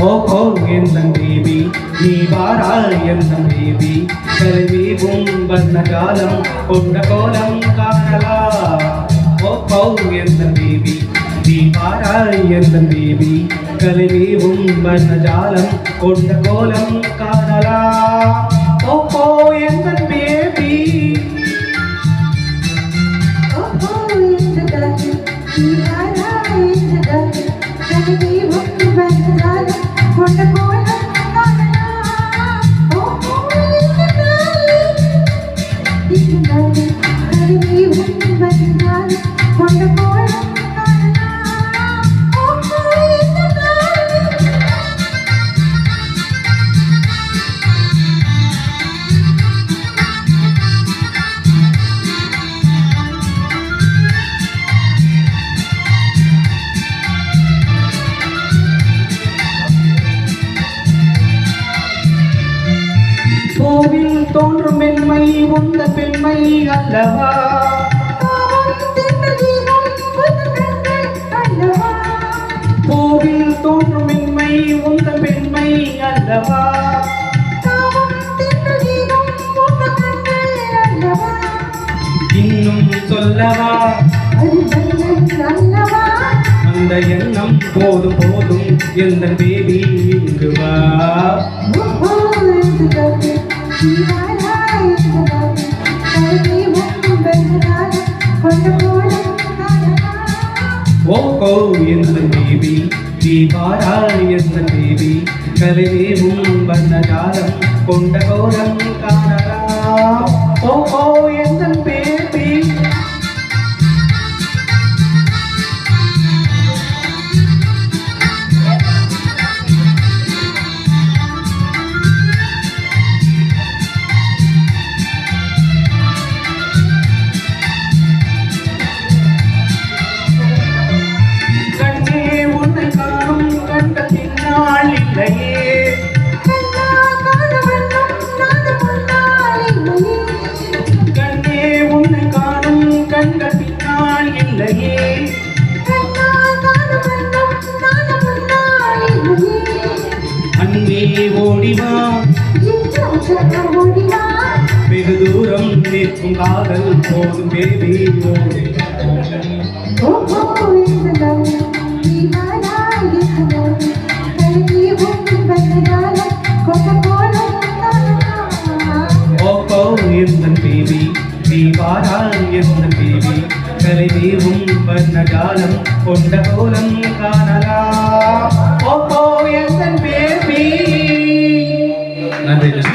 ஓ எந்தன் பேபி நீ வாராய் எந்தன் பேபி கல்வியும் வர்ணஜாலம் கொண்ட கோலம் காணலாம் ஓ எந்தன் பேபி நீ வாராய் எந்தன் பேபி கல்வியும் வர்ணஜாலம் கொண்ட கோலம் காணலாம் ஓ எந்தன் பேபி கோவில் தோன்றும் மென்மை உந்த பெண்மை அல்லவா கோவில் தோன்றும் மென்மை உந்த பெண்மை அல்லவா இன்னும் சொல்லவா அந்த எண்ணம் போதும் போதும் எந்த பேபி இங்கு வா ஓ எந்த பேபி நீ வாராய் எந்த பேபி கலைவேவும் வண்ணஜாலம் கொண்ட கோலம் காணலாம் ஓ எந்த பேபி ஓடிவா வெகு தூரம் நிற்கும் காதல் போதும் பேபி ஓ எந்தன் பேபி நீ வாராய் எந்தன் பேபி கலைதீவும் வர்ணஜாலம் கொண்ட கோலம் காணலாம் ஓ எந்தன் பேபி நன்றி.